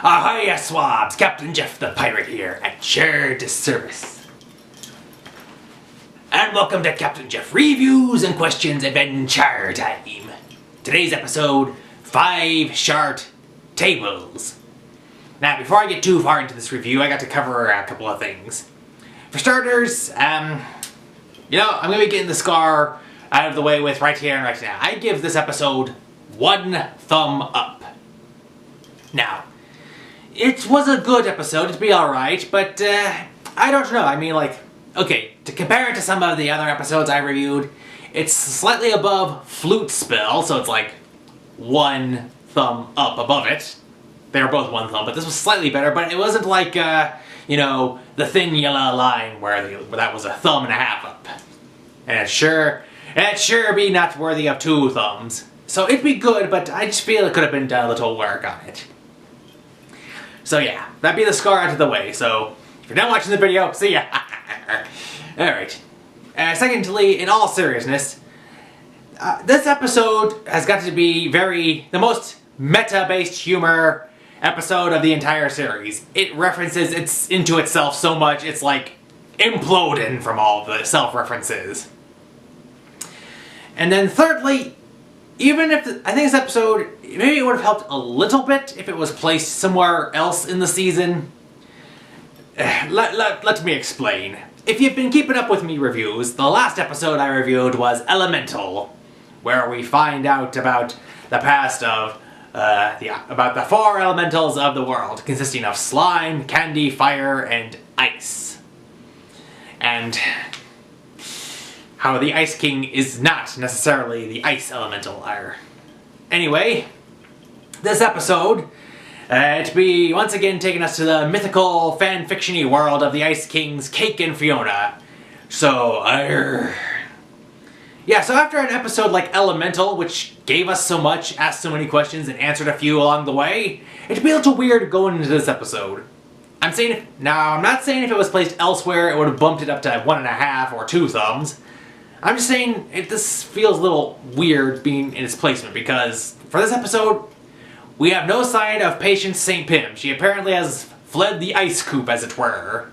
Ahoy, swabs! Captain Jeff the Pirate here at your Disservice. And welcome to Captain Jeff Reviews and Questions Adventure Time. Today's episode, 5 Short Tables. Now, before I get too far into this review, I got to cover a couple of things. For starters, I'm going to be getting the scar out of the way with right here and right now. I give this episode 1 thumb up. Now, it was a good episode, it'd be alright, but I don't know. I mean, okay, to compare it to some of the other episodes I reviewed, it's slightly above Flute Spell, so it's like 1 thumb up above it. They were both 1 thumb, but this was slightly better, but it wasn't like, the thin yellow line where that was 1.5 thumbs up. And it'd sure be not worthy of 2 thumbs. So it'd be good, but I just feel it could have been done a little work on it. So yeah, that'd be the scar out of the way. So if you're done watching the video, see ya. Alright. Secondly, in all seriousness, this episode has got to be the most meta-based humor episode of the entire series. It references into itself so much, it's like imploding from all the self-references. And then thirdly, even if I think this episode, maybe it would have helped a little bit if it was placed somewhere else in the season. Let me explain. If you've been keeping up with me reviews, the last episode I reviewed was Elemental, where we find out about the past of about the 4 elementals of the world, consisting of slime, candy, fire, and ice. And how the Ice King is not necessarily the ice elemental. Anyway, this episode, it'd be once again taking us to the mythical fan-fiction-y world of the Ice Kings, Cake and Fiona. So, yeah, so after an episode like Elemental, which gave us so much, asked so many questions, and answered a few along the way, it'd be a little weird going into this episode. I'm not saying if it was placed elsewhere, it would have bumped it up to 1.5 or 2 thumbs. I'm just saying this feels a little weird being in its placement, because for this episode, we have no sign of Patience St. Pim. She apparently has fled the ice coop, as it were.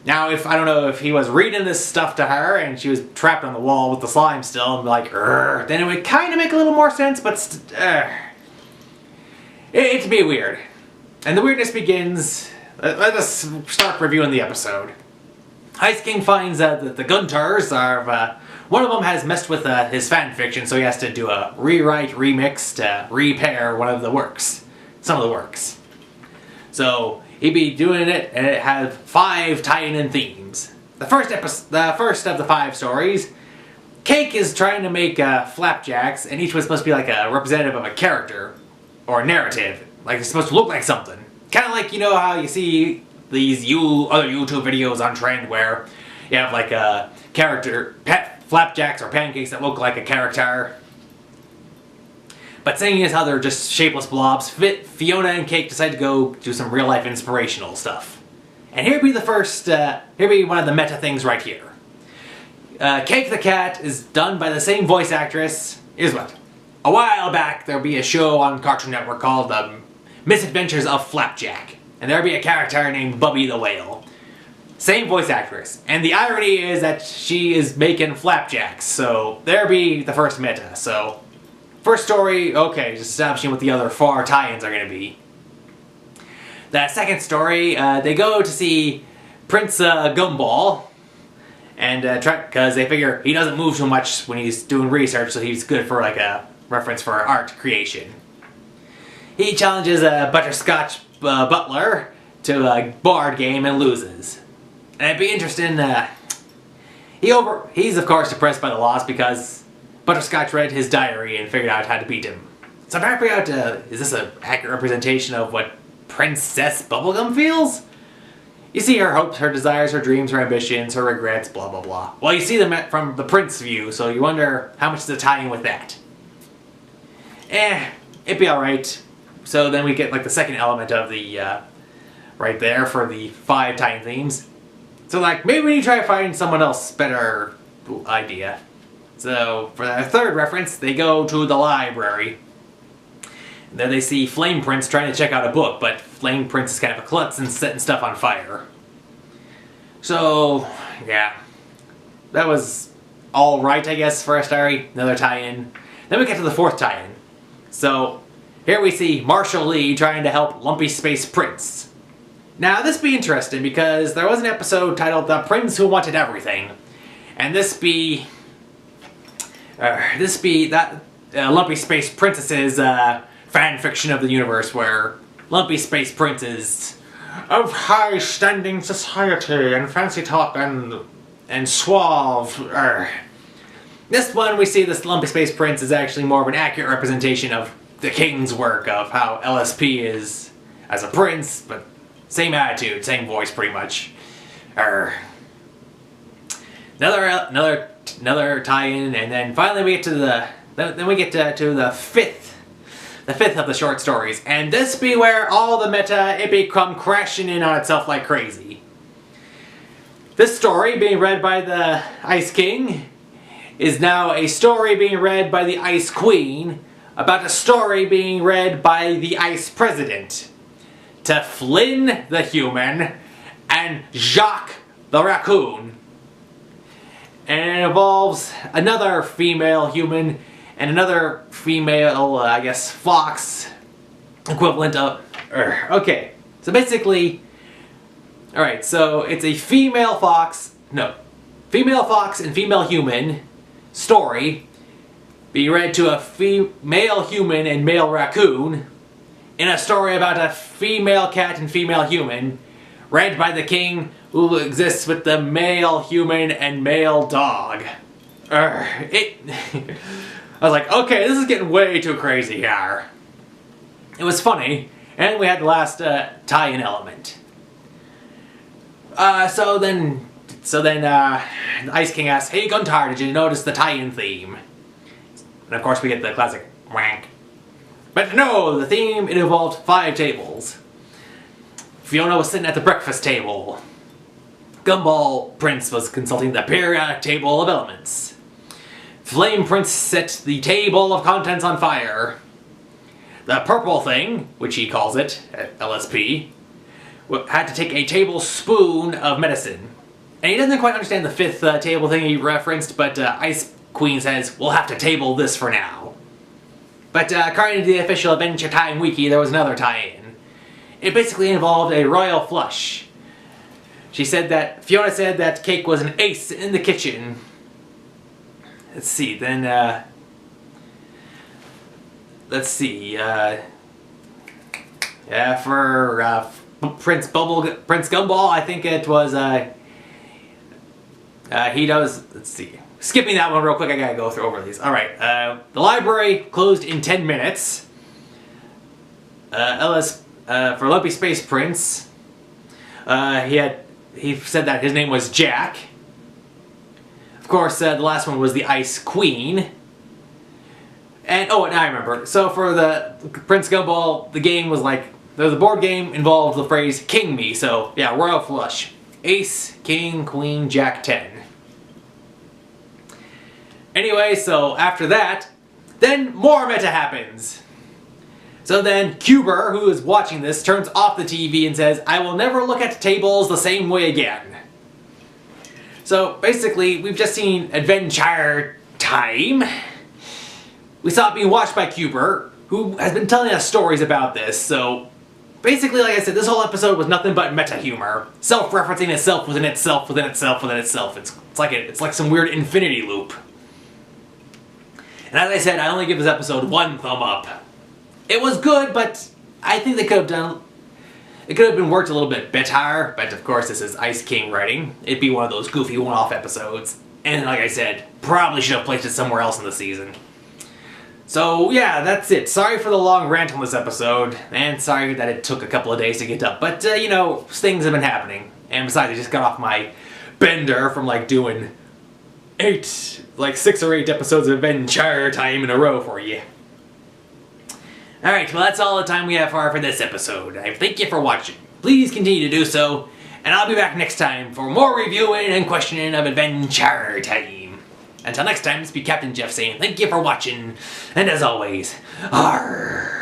Now, I don't know if he was reading this stuff to her and she was trapped on the wall with the slime still and like, then it would kind of make a little more sense, but it'd be weird. And the weirdness begins. Let us start reviewing the episode. Ice King finds that the Gunters are, one of them has messed with his fanfiction, so he has to do a rewrite, remix to repair some of the works. So he'd be doing it, and it had 5 tie-in themes. The first of the 5 stories, Cake is trying to make flapjacks, and each one's supposed to be like a representative of a character or a narrative. Like it's supposed to look like something. Kind of like, how you see these other YouTube videos on trend where you have like a flapjacks or pancakes that look like a character. But saying is how they're just shapeless blobs, Fiona and Cake decide to go do some real life inspirational stuff. And here'd be one of the meta things right here. Cake the Cat is done by the same voice actress. Here's what. A while back there'll be a show on Cartoon Network called The Misadventures of Flapjack. And there'll be a character named Bubby the Whale. Same voice actress. And the irony is that she is making flapjacks. So there'll be the first meta. So first story, okay, just establishing what the other 4 tie-ins are going to be. The second story, they go to see Prince Gumball. And because they figure he doesn't move too much when he's doing research, so he's good for like a reference for art creation. He challenges a butterscotch butler to a board game and loses. And it'd be interesting, he's of course depressed by the loss because Butterscotch read his diary and figured out how to beat him. So I'm trying to figure out, is this an accurate representation of what Princess Bubblegum feels? You see her hopes, her desires, her dreams, her ambitions, her regrets, blah blah blah. Well, you see them from the Prince view, so you wonder how much is the tie-in with that. It'd be alright. So then we get like the second element of the, right there for the 5 tie-in themes. So like, maybe we need to try to find someone else better idea. So for the third reference, they go to the library. There they see Flame Prince trying to check out a book, but Flame Prince is kind of a klutz and setting stuff on fire. So, yeah. That was alright, I guess, for a story. Another tie-in. Then we get to the fourth tie-in. So, here we see Marshall Lee trying to help Lumpy Space Prince. Now, this be interesting because there was an episode titled The Prince Who Wanted Everything. And this be that Lumpy Space Princess's fan fiction of the universe where Lumpy Space Prince is of high-standing society and fancy talk and suave. This one, we see this Lumpy Space Prince is actually more of an accurate representation of the King's work of how LSP is as a prince, but same attitude, same voice, pretty much. Another tie-in, and then finally we get to the fifth of the short stories, and this be where all the meta it be come crashing in on itself like crazy. This story being read by the Ice King is now a story being read by the Ice Queen about a story being read by the Ice President to Flynn the human and Jacques the raccoon. And it involves another female human and another female, I guess, fox equivalent of... Okay, so basically... Alright, so it's a female fox and female human story be read to a male human and male raccoon in a story about a female cat and female human read by the king who exists with the male human and male dog. I was like, okay, this is getting way too crazy here. It was funny, and we had the last tie-in element. So then the Ice King asks, "Hey Guntar, did you notice the tie-in theme?" And of course we get the classic wank. But no, the theme, it involved 5 tables. Fiona was sitting at the breakfast table. Gumball Prince was consulting the periodic table of elements. Flame Prince set the table of contents on fire. The purple thing, which he calls it, LSP, had to take a tablespoon of medicine. And he doesn't quite understand the 5th table thing he referenced, but Ice Queen says, "We'll have to table this for now." But according to the official Adventure Time Wiki, there was another tie-in. It basically involved a royal flush. Fiona said that cake was an ace in the kitchen. Let's see, then, for Prince Gumball, I think it was, he does, let's see. Skipping that one real quick, I gotta go over these. Alright, the library closed in 10 minutes. For Lumpy Space Prince, he said that his name was Jack. Of course, the last one was the Ice Queen. And, oh, and I remember. So for the Prince Gumball, the game was like, the board game involved the phrase "King me," so yeah, royal flush. Ace, King, Queen, Jack, 10. Anyway, so after that, then more meta happens. So then Cuber, who is watching this, turns off the TV and says, "I will never look at tables the same way again." So basically, we've just seen Adventure Time. We saw it being watched by Cuber, who has been telling us stories about this, so basically, like I said, this whole episode was nothing but meta humor. Self-referencing itself within itself within itself within itself. It's like some weird infinity loop. And as I said, I only give this episode 1 thumb up. It was good, but I think they could have been worked a little bit better, but of course this is Ice King writing. It'd be one of those goofy one-off episodes. And like I said, probably should have placed it somewhere else in the season. So yeah, that's it. Sorry for the long rant on this episode, and sorry that it took a couple of days to get up. But, you know, things have been happening. And besides, I just got off my bender from, like, doing 6 or 8 episodes of Adventure Time in a row for you. Alright, well that's all the time we have for this episode. I thank you for watching. Please continue to do so, and I'll be back next time for more reviewing and questioning of Adventure Time. Until next time, this be Captain Jeff saying thank you for watching, and as always, arrgh.